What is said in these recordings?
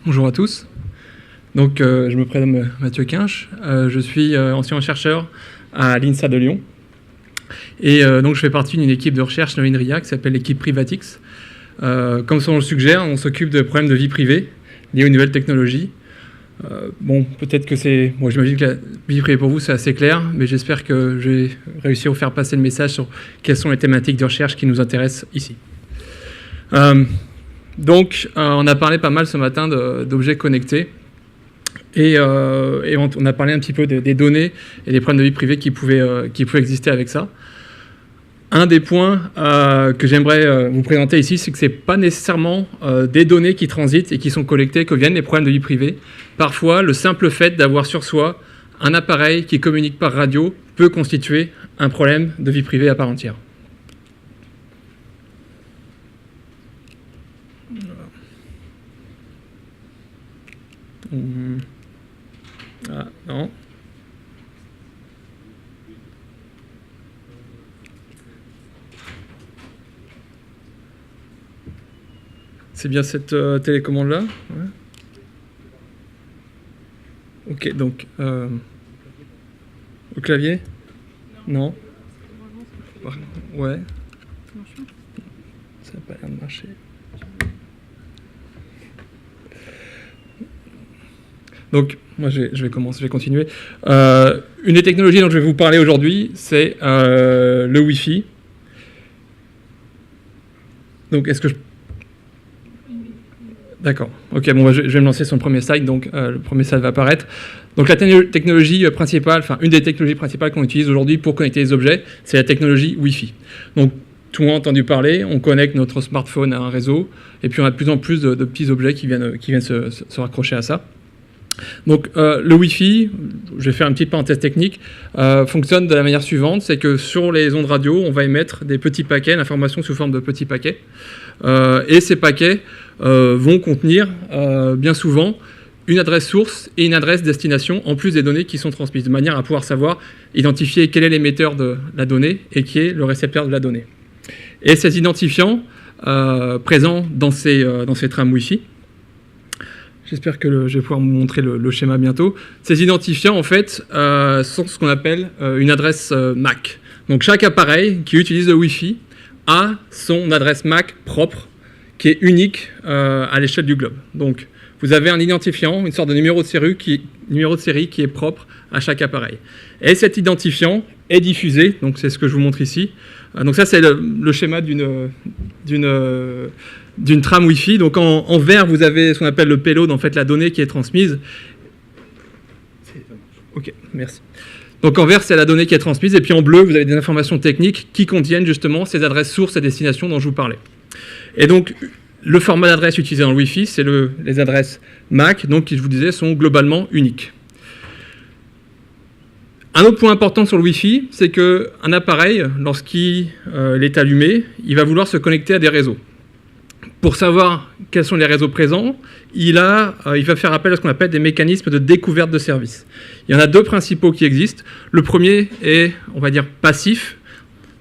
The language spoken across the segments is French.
Bonjour à tous. Donc, je me prénomme Mathieu Quinche. Je suis ancien chercheur à l'INSA de Lyon. Et donc, je fais partie d'une équipe de recherche dans l'INRIA qui s'appelle l'équipe Privatix. Comme son nom le suggère, on s'occupe de problèmes de vie privée liés aux nouvelles technologies. Peut-être que c'est... Bon, j'imagine que la vie privée pour vous, c'est assez clair, mais j'espère que je vais réussir à vous faire passer le message sur quelles sont les thématiques de recherche qui nous intéressent ici. Donc, on a parlé pas mal ce matin d'objets connectés et on a parlé un petit peu des données et des problèmes de vie privée qui pouvaient exister avec ça. Un des points que j'aimerais vous présenter ici, c'est que ce n'est pas nécessairement des données qui transitent et qui sont collectées que viennent les problèmes de vie privée. Parfois, le simple fait d'avoir sur soi un appareil qui communique par radio peut constituer un problème de vie privée à part entière. Ah, non. C'est bien cette télécommande-là, ouais. Ok, donc... au clavier? Non. Ouais. Ça n'a pas l'air de marcher. Donc, moi, je vais continuer. Une des technologies dont je vais vous parler aujourd'hui, c'est le Wi-Fi. Donc, est-ce que je... D'accord. Ok, bon, je vais me lancer sur le premier slide. Donc, le premier slide va apparaître. Donc, la technologie principale, enfin, une des technologies principales qu'on utilise aujourd'hui pour connecter les objets, c'est la technologie Wi-Fi. Donc, tout le monde a entendu parler, on connecte notre smartphone à un réseau, et puis on a de plus en plus de petits objets qui viennent se raccrocher à ça. Donc le Wi-Fi, je vais faire une petite parenthèse technique, fonctionne de la manière suivante, c'est que sur les ondes radio, on va émettre des petits paquets, l'information sous forme de petits paquets, et ces paquets vont contenir bien souvent une adresse source et une adresse destination, en plus des données qui sont transmises, de manière à pouvoir savoir identifier quel est l'émetteur de la donnée et qui est le récepteur de la donnée. Et ces identifiants présents dans ces trames Wi-Fi, j'espère que je vais pouvoir vous montrer le schéma bientôt. Ces identifiants, en fait, sont ce qu'on appelle une adresse MAC. Donc, chaque appareil qui utilise le Wi-Fi a son adresse MAC propre, qui est unique à l'échelle du globe. Donc, vous avez un identifiant, une sorte de numéro de série qui est propre à chaque appareil. Et cet identifiant est diffusé, donc c'est ce que je vous montre ici. Donc ça, c'est le schéma d'une trame Wi-Fi. Donc en vert, vous avez ce qu'on appelle le payload, en fait la donnée qui est transmise. Ok, merci. Donc en vert, c'est la donnée qui est transmise, et puis en bleu, vous avez des informations techniques qui contiennent justement ces adresses sources et destinations dont je vous parlais. Et donc, le format d'adresse utilisé dans le Wi-Fi, c'est les adresses MAC, donc qui, je vous disais, sont globalement uniques. Un autre point important sur le Wi-Fi, c'est qu'un appareil, lorsqu'il est allumé, il va vouloir se connecter à des réseaux. Pour savoir quels sont les réseaux présents, il va faire appel à ce qu'on appelle des mécanismes de découverte de services. Il y en a deux principaux qui existent. Le premier est, on va dire, passif,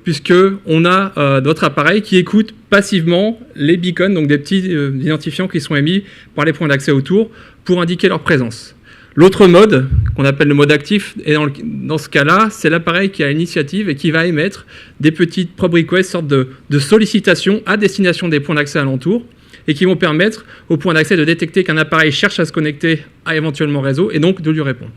puisqu'on a d'autres appareils qui écoutent passivement les beacons, donc des petits identifiants qui sont émis par les points d'accès autour pour indiquer leur présence. L'autre mode, qu'on appelle le mode actif, et dans ce cas-là, c'est l'appareil qui a l'initiative et qui va émettre des petites probe requests, sorte de sollicitations à destination des points d'accès alentours, et qui vont permettre aux points d'accès de détecter qu'un appareil cherche à se connecter à éventuellement réseau, et donc de lui répondre.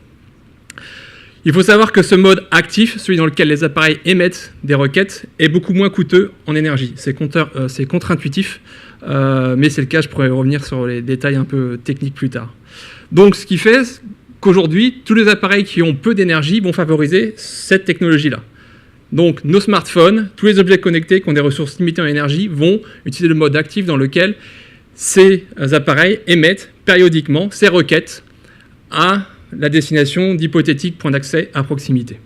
Il faut savoir que ce mode actif, celui dans lequel les appareils émettent des requêtes, est beaucoup moins coûteux en énergie. C'est contre-intuitif, mais c'est le cas, je pourrais revenir sur les détails un peu techniques plus tard. Donc, ce qui fait qu'aujourd'hui, tous les appareils qui ont peu d'énergie vont favoriser cette technologie-là. Donc, nos smartphones, tous les objets connectés qui ont des ressources limitées en énergie vont utiliser le mode actif dans lequel ces appareils émettent périodiquement ces requêtes à la destination d'hypothétiques points d'accès à proximité.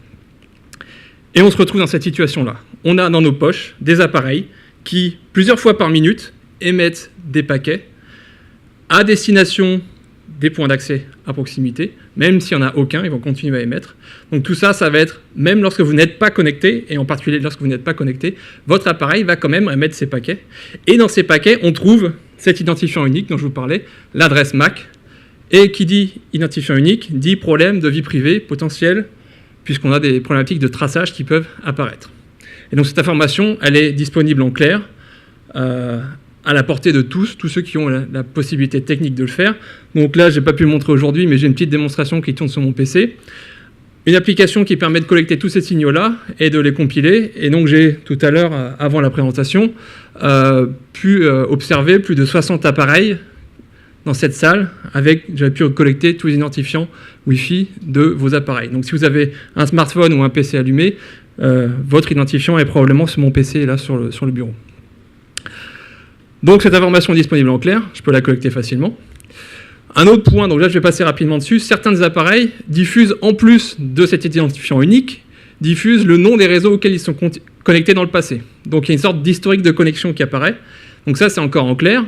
Et on se retrouve dans cette situation-là. On a dans nos poches des appareils qui, plusieurs fois par minute, émettent des paquets à destination des points d'accès à proximité, même s'il n'y en a aucun, ils vont continuer à émettre. Donc tout ça, ça va être, même lorsque vous n'êtes pas connecté, et en particulier lorsque vous n'êtes pas connecté, votre appareil va quand même émettre ces paquets. Et dans ces paquets, on trouve cet identifiant unique dont je vous parlais, l'adresse MAC, Et qui dit identifiant unique, dit problème de vie privée potentiel, puisqu'on a des problématiques de traçage qui peuvent apparaître. Et donc cette information, elle est disponible en clair, à la portée de tous ceux qui ont la possibilité technique de le faire. Donc là, je n'ai pas pu le montrer aujourd'hui, mais j'ai une petite démonstration qui tourne sur mon PC. Une application qui permet de collecter tous ces signaux-là et de les compiler. Et donc j'ai, tout à l'heure, avant la présentation, pu observer plus de 60 appareils dans cette salle, j'avais pu collecter tous les identifiants Wi-Fi de vos appareils. Donc si vous avez un smartphone ou un PC allumé, votre identifiant est probablement sur mon PC, là, sur le bureau. Donc cette information est disponible en clair, je peux la collecter facilement. Un autre point, donc là je vais passer rapidement dessus, certains des appareils diffusent, en plus de cet identifiant unique, diffusent le nom des réseaux auxquels ils sont connectés dans le passé. Donc il y a une sorte d'historique de connexion qui apparaît. Donc ça c'est encore en clair.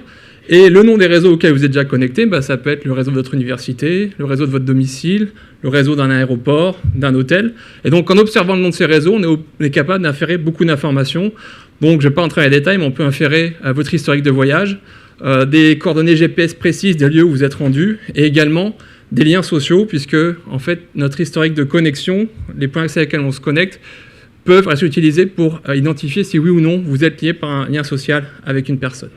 Et le nom des réseaux auxquels vous êtes déjà connecté, ça peut être le réseau de votre université, le réseau de votre domicile, le réseau d'un aéroport, d'un hôtel. Et donc en observant le nom de ces réseaux, on est capable d'inférer beaucoup d'informations. Donc je ne vais pas entrer dans les détails, mais on peut inférer votre historique de voyage, des coordonnées GPS précises des lieux où vous êtes rendu, et également des liens sociaux, puisque en fait notre historique de connexion, les points accès auxquels on se connecte, peuvent être utilisés pour identifier si oui ou non vous êtes lié par un lien social avec une personne.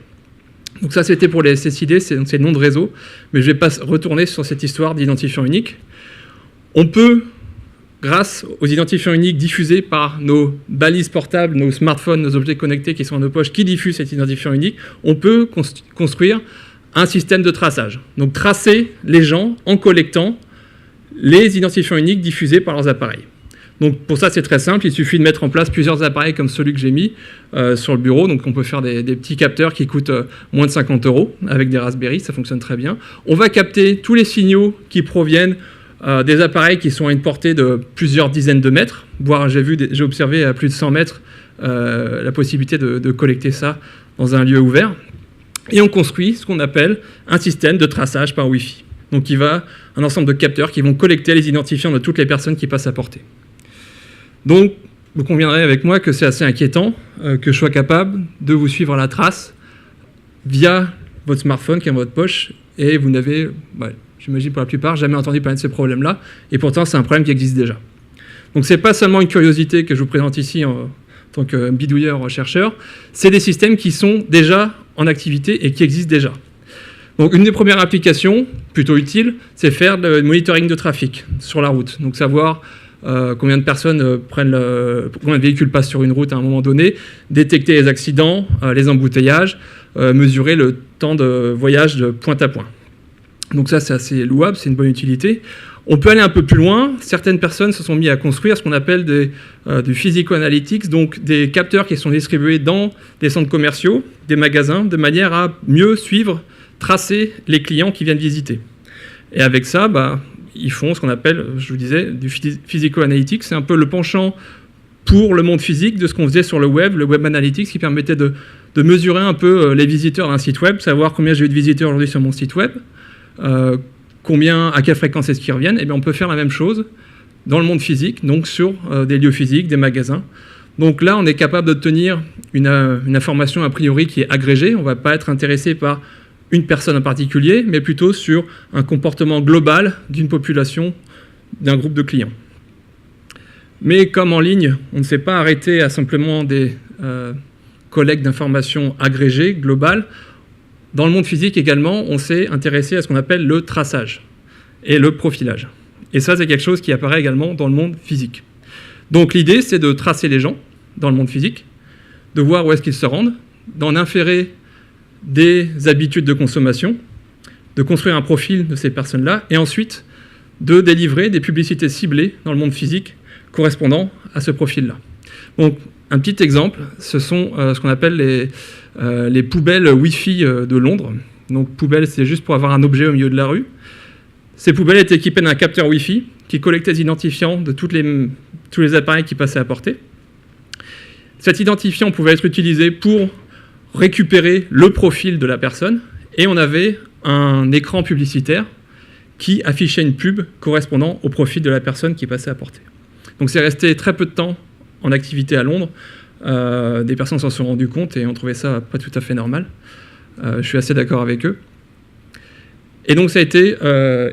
Donc ça c'était pour les SSID, c'est le nom de réseau, mais je ne vais pas retourner sur cette histoire d'identifiant unique. On peut, grâce aux identifiants uniques diffusés par nos balises portables, nos smartphones, nos objets connectés qui sont dans nos poches, qui diffusent cet identifiant unique, on peut construire un système de traçage. Donc tracer les gens en collectant les identifiants uniques diffusés par leurs appareils. Donc pour ça c'est très simple, il suffit de mettre en place plusieurs appareils comme celui que j'ai mis sur le bureau. Donc on peut faire des petits capteurs qui coûtent moins de 50 € avec des Raspberry, ça fonctionne très bien. On va capter tous les signaux qui proviennent des appareils qui sont à une portée de plusieurs dizaines de mètres, voire j'ai observé à plus de 100 mètres la possibilité de collecter ça dans un lieu ouvert. Et on construit ce qu'on appelle un système de traçage par Wi-Fi. Donc il va un ensemble de capteurs qui vont collecter les identifiants de toutes les personnes qui passent à portée. Donc vous conviendrez avec moi que c'est assez inquiétant que je sois capable de vous suivre à la trace via votre smartphone qui est dans votre poche et vous n'avez, j'imagine pour la plupart, jamais entendu parler de ce problème-là, et pourtant c'est un problème qui existe déjà. Donc c'est pas seulement une curiosité que je vous présente ici en tant que bidouilleur chercheur, c'est des systèmes qui sont déjà en activité et qui existent déjà. Donc une des premières applications, plutôt utile, c'est faire le monitoring de trafic sur la route, donc savoir combien de personnes combien de véhicules passent sur une route à un moment donné, détecter les accidents, les embouteillages, mesurer le temps de voyage de point à point. Donc ça, c'est assez louable, c'est une bonne utilité. On peut aller un peu plus loin. Certaines personnes se sont mis à construire ce qu'on appelle du physico-analytics, donc des capteurs qui sont distribués dans des centres commerciaux, des magasins, de manière à mieux suivre, tracer les clients qui viennent visiter. Et avec ça, ils font ce qu'on appelle, je vous disais, du physico-analytics. C'est un peu le penchant pour le monde physique de ce qu'on faisait sur le web analytics, qui permettait de mesurer un peu les visiteurs d'un site web, savoir combien j'ai eu de visiteurs aujourd'hui sur mon site web, à quelle fréquence est-ce qu'ils reviennent. Et bien on peut faire la même chose dans le monde physique, donc sur des lieux physiques, des magasins. Donc là, on est capable d'obtenir une information a priori qui est agrégée. On ne va pas être intéressé par une personne en particulier, mais plutôt sur un comportement global d'une population, d'un groupe de clients. Mais comme en ligne, on ne s'est pas arrêté à simplement des collectes d'informations agrégées, globales, dans le monde physique également, on s'est intéressé à ce qu'on appelle le traçage et le profilage. Et ça, c'est quelque chose qui apparaît également dans le monde physique. Donc l'idée, c'est de tracer les gens dans le monde physique, de voir où est-ce qu'ils se rendent, d'en inférer des habitudes de consommation, de construire un profil de ces personnes-là, et ensuite de délivrer des publicités ciblées dans le monde physique correspondant à ce profil-là. Donc, un petit exemple, ce sont ce qu'on appelle les poubelles Wi-Fi de Londres. Donc, poubelle, c'est juste pour avoir un objet au milieu de la rue. Ces poubelles étaient équipées d'un capteur Wi-Fi qui collectait les identifiants de tous les appareils qui passaient à portée. Cet identifiant pouvait être utilisé pour récupérer le profil de la personne, et on avait un écran publicitaire qui affichait une pub correspondant au profil de la personne qui passait à portée. Donc c'est resté très peu de temps en activité à Londres. Des personnes s'en sont rendues compte et ont trouvé ça pas tout à fait normal. Je suis assez d'accord avec eux. Et donc ça a été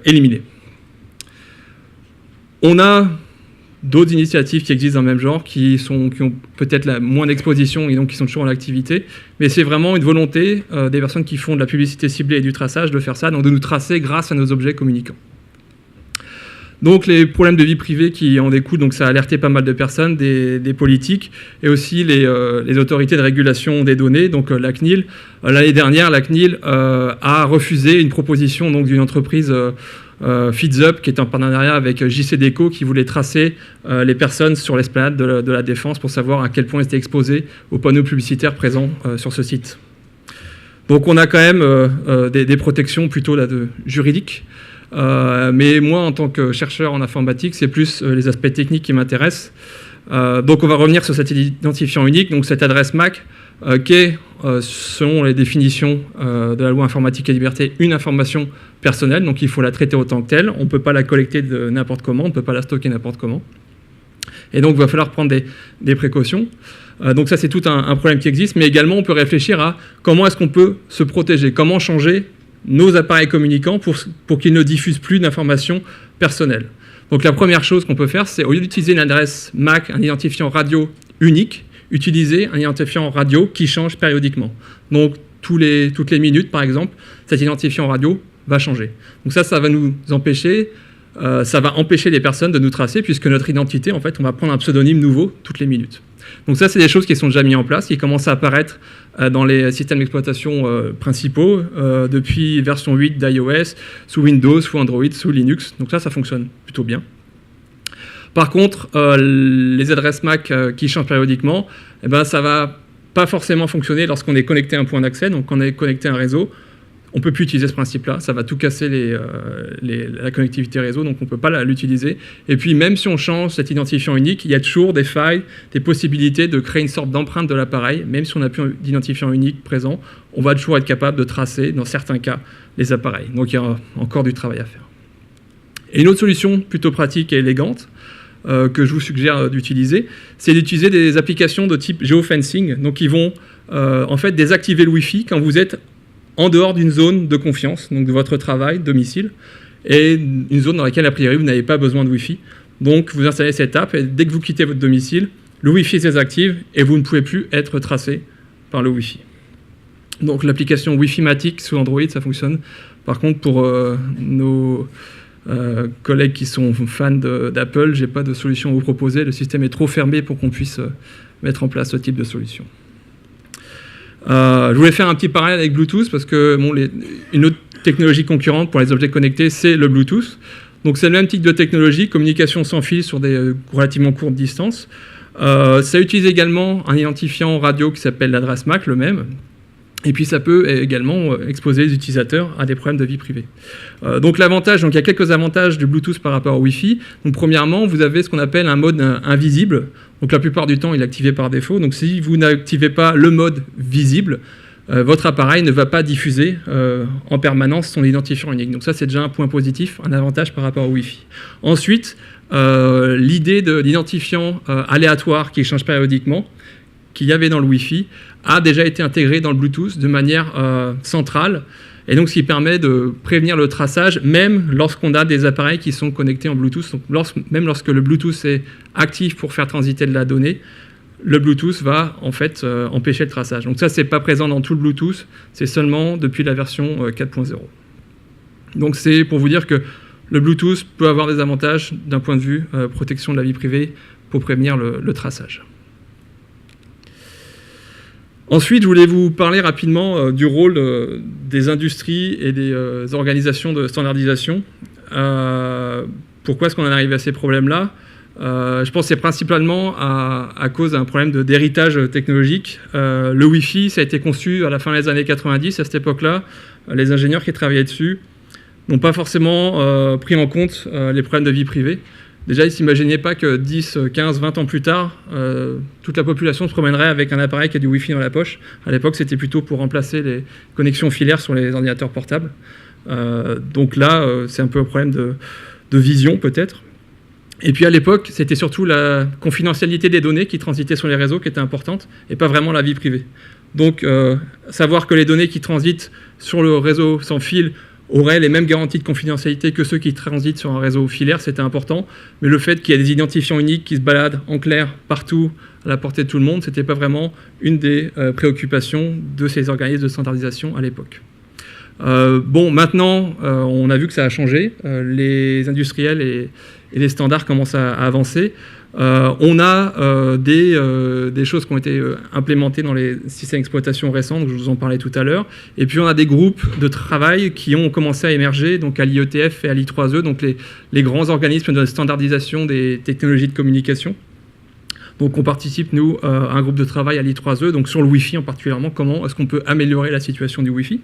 éliminé. On a d'autres initiatives qui existent dans le même genre, qui ont peut-être moins d'exposition et donc qui sont toujours en activité, mais c'est vraiment une volonté des personnes qui font de la publicité ciblée et du traçage de faire ça, donc de nous tracer grâce à nos objets communicants. Donc les problèmes de vie privée qui en découlent, donc ça a alerté pas mal de personnes, des politiques et aussi les autorités de régulation des données, donc la CNIL. L'année dernière, la CNIL a refusé une proposition donc, d'une entreprise FeedsUp qui est en partenariat avec JCDecaux qui voulait tracer les personnes sur l'esplanade de la Défense pour savoir à quel point elles étaient exposées aux panneaux publicitaires présents sur ce site. Donc on a quand même des protections plutôt juridiques. Mais moi, en tant que chercheur en informatique, c'est plus les aspects techniques qui m'intéressent. Donc on va revenir sur cet identifiant unique, donc cette adresse MAC, qui est, selon les définitions de la loi informatique et liberté, une information personnelle, donc il faut la traiter autant que telle. On ne peut pas la collecter de n'importe comment, on ne peut pas la stocker n'importe comment. Et donc il va falloir prendre des précautions. Donc ça, c'est tout un problème qui existe, mais également on peut réfléchir à comment est-ce qu'on peut se protéger, comment changer nos appareils communicants pour qu'ils ne diffusent plus d'informations personnelles. Donc la première chose qu'on peut faire, c'est au lieu d'utiliser une adresse MAC, un identifiant radio unique, utiliser un identifiant radio qui change périodiquement. Donc toutes les minutes, par exemple, cet identifiant radio va changer. Donc ça va nous empêcher, ça va empêcher les personnes de nous tracer, puisque notre identité, en fait, on va prendre un pseudonyme nouveau toutes les minutes. Donc ça, c'est des choses qui sont déjà mises en place, qui commencent à apparaître dans les systèmes d'exploitation principaux, depuis version 8 d'iOS, sous Windows, sous Android, sous Linux. Donc ça fonctionne plutôt bien. Par contre, les adresses MAC qui changent périodiquement, eh ben, ça ne va pas forcément fonctionner lorsqu'on est connecté à un point d'accès, donc on est connecté à un réseau. On ne peut plus utiliser ce principe-là, ça va tout casser la connectivité réseau, donc on ne peut pas l'utiliser. Et puis même si on change cet identifiant unique, il y a toujours des failles, des possibilités de créer une sorte d'empreinte de l'appareil. Même si on n'a plus d'identifiant unique présent, on va toujours être capable de tracer, dans certains cas, les appareils. Donc il y a encore du travail à faire. Et une autre solution plutôt pratique et élégante, que je vous suggère d'utiliser, c'est d'utiliser des applications de type geofencing, donc qui vont en fait désactiver le Wi-Fi quand vous êtes en dehors d'une zone de confiance, donc de votre travail, domicile, et une zone dans laquelle, a priori, vous n'avez pas besoin de Wi-Fi. Donc, vous installez cette app, et dès que vous quittez votre domicile, le Wi-Fi se désactive, et vous ne pouvez plus être tracé par le Wi-Fi. Donc, l'application Wi-Fi-Matic sous Android, ça fonctionne. Par contre, pour nos collègues qui sont fans d'Apple, je n'ai pas de solution à vous proposer. Le système est trop fermé pour qu'on puisse mettre en place ce type de solution. Je voulais faire un petit parallèle avec Bluetooth parce que une autre technologie concurrente pour les objets connectés, c'est le Bluetooth. Donc c'est le même type de technologie, communication sans fil sur des relativement courtes distances. Ça utilise également un identifiant radio qui s'appelle l'adresse MAC, le même. Et puis ça peut également exposer les utilisateurs à des problèmes de vie privée. Donc l'avantage, il y a quelques avantages du Bluetooth par rapport au Wi-Fi. Donc premièrement, vous avez ce qu'on appelle un mode invisible. Donc la plupart du temps, il est activé par défaut. Donc si vous n'activez pas le mode visible, votre appareil ne va pas diffuser en permanence son identifiant unique. Donc ça, c'est déjà un point positif, un avantage par rapport au Wi-Fi. Ensuite, l'idée de l'identifiant aléatoire qui change périodiquement, qu'il y avait dans le Wi-Fi, a déjà été intégré dans le Bluetooth de manière centrale, et donc ce qui permet de prévenir le traçage, même lorsqu'on a des appareils qui sont connectés en Bluetooth. Donc même lorsque le Bluetooth est actif pour faire transiter de la donnée, le Bluetooth va en fait empêcher le traçage. Donc ça, c'est pas présent dans tout le Bluetooth, c'est seulement depuis la version 4.0. Donc c'est pour vous dire que le Bluetooth peut avoir des avantages d'un point de vue protection de la vie privée pour prévenir le traçage. Ensuite, je voulais vous parler rapidement du rôle des industries et des organisations de standardisation. Pourquoi est-ce qu'on en arrive à ces problèmes-là ? Je pense que c'est principalement à cause d'un problème d'héritage technologique. Le Wi-Fi, ça a été conçu à la fin des années 90. À cette époque-là, les ingénieurs qui travaillaient dessus n'ont pas forcément pris en compte les problèmes de vie privée. Déjà, ils ne s'imaginaient pas que 10, 15, 20 ans plus tard, toute la population se promènerait avec un appareil qui a du Wi-Fi dans la poche. À l'époque, c'était plutôt pour remplacer les connexions filaires sur les ordinateurs portables. Donc là, c'est un peu un problème de vision, peut-être. Et puis à l'époque, c'était surtout la confidentialité des données qui transitaient sur les réseaux qui était importante, et pas vraiment la vie privée. Donc, savoir que les données qui transitent sur le réseau sans fil auraient les mêmes garanties de confidentialité que ceux qui transitent sur un réseau filaire, c'était important. Mais le fait qu'il y ait des identifiants uniques qui se baladent en clair partout à la portée de tout le monde, ce n'était pas vraiment une des préoccupations de ces organismes de standardisation à l'époque. Maintenant, on a vu que ça a changé. Les industriels et les standards commencent à avancer. On a des choses qui ont été implémentées dans les systèmes d'exploitation récents, donc je vous en parlais tout à l'heure. Et puis on a des groupes de travail qui ont commencé à émerger, donc à l'IETF et à l'I3E, donc les grands organismes de standardisation des technologies de communication. Donc on participe, nous, à un groupe de travail à l'I3E, donc sur le Wi-Fi en particulièrement, comment est-ce qu'on peut améliorer la situation du Wi-Fi.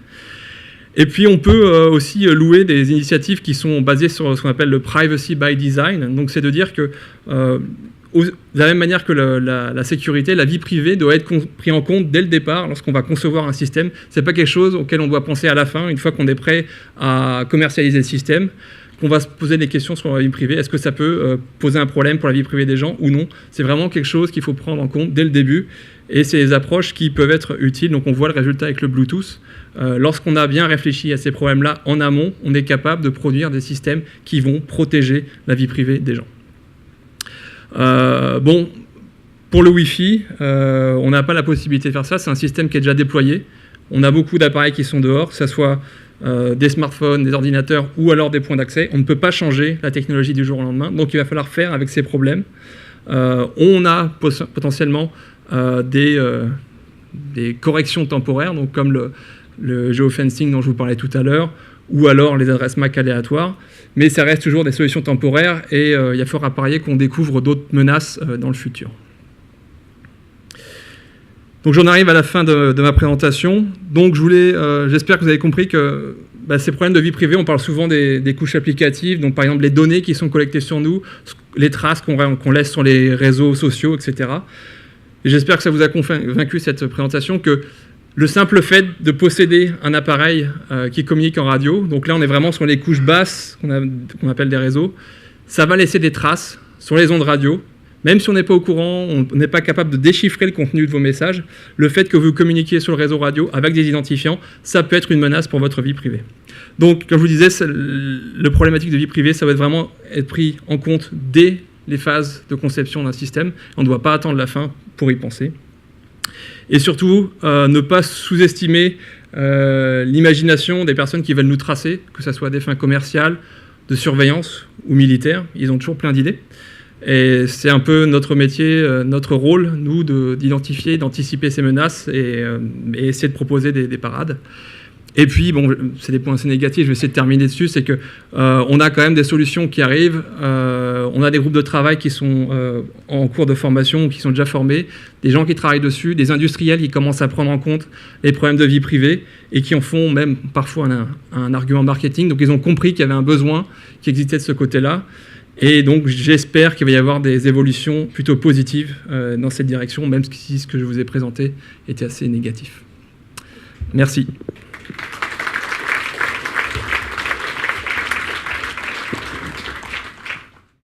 Et puis on peut aussi louer des initiatives qui sont basées sur ce qu'on appelle le privacy by design. Donc c'est de dire que de la même manière que la sécurité, la vie privée doit être pris en compte dès le départ lorsqu'on va concevoir un système. Ce n'est pas quelque chose auquel on doit penser à la fin, une fois qu'on est prêt à commercialiser le système, qu'on va se poser des questions sur la vie privée. Est-ce que ça peut poser un problème pour la vie privée des gens ou non? C'est vraiment quelque chose qu'il faut prendre en compte dès le début. Et c'est des approches qui peuvent être utiles. Donc on voit le résultat avec le Bluetooth. Lorsqu'on a bien réfléchi à ces problèmes-là en amont, on est capable de produire des systèmes qui vont protéger la vie privée des gens. Pour le Wi-Fi, on n'a pas la possibilité de faire ça. C'est un système qui est déjà déployé. On a beaucoup d'appareils qui sont dehors, que ce soit des smartphones, des ordinateurs ou alors des points d'accès. On ne peut pas changer la technologie du jour au lendemain. Donc il va falloir faire avec ces problèmes. On a potentiellement des corrections temporaires, donc comme le geofencing dont je vous parlais tout à l'heure, ou alors les adresses MAC aléatoires, mais ça reste toujours des solutions temporaires et il y a fort à parier qu'on découvre d'autres menaces dans le futur. Donc j'en arrive à la fin de ma présentation. Donc j'espère que vous avez compris que ces problèmes de vie privée, on parle souvent des couches applicatives, donc par exemple les données qui sont collectées sur nous, les traces qu'on laisse sur les réseaux sociaux, etc. Et j'espère que ça vous a convaincu cette présentation que le simple fait de posséder un appareil qui communique en radio, donc là on est vraiment sur les couches basses qu'on appelle des réseaux, ça va laisser des traces sur les ondes radio. Même si on n'est pas au courant, on n'est pas capable de déchiffrer le contenu de vos messages, le fait que vous communiquiez sur le réseau radio avec des identifiants, ça peut être une menace pour votre vie privée. Donc, comme je vous disais, le problématique de vie privée, ça va vraiment être pris en compte dès les phases de conception d'un système. On ne doit pas attendre la fin pour y penser. Et surtout, ne pas sous-estimer l'imagination des personnes qui veulent nous tracer, que ce soit à des fins commerciales, de surveillance ou militaires. Ils ont toujours plein d'idées. Et c'est un peu notre métier, notre rôle, nous, d'identifier, d'anticiper ces menaces et essayer de proposer des parades. Et puis, bon, c'est des points assez négatifs, je vais essayer de terminer dessus, c'est que on a quand même des solutions qui arrivent, on a des groupes de travail qui sont en cours de formation, qui sont déjà formés, des gens qui travaillent dessus, des industriels qui commencent à prendre en compte les problèmes de vie privée et qui en font même parfois un argument marketing. Donc ils ont compris qu'il y avait un besoin qui existait de ce côté-là. Et donc j'espère qu'il va y avoir des évolutions plutôt positives dans cette direction, même si ce que je vous ai présenté était assez négatif. Merci.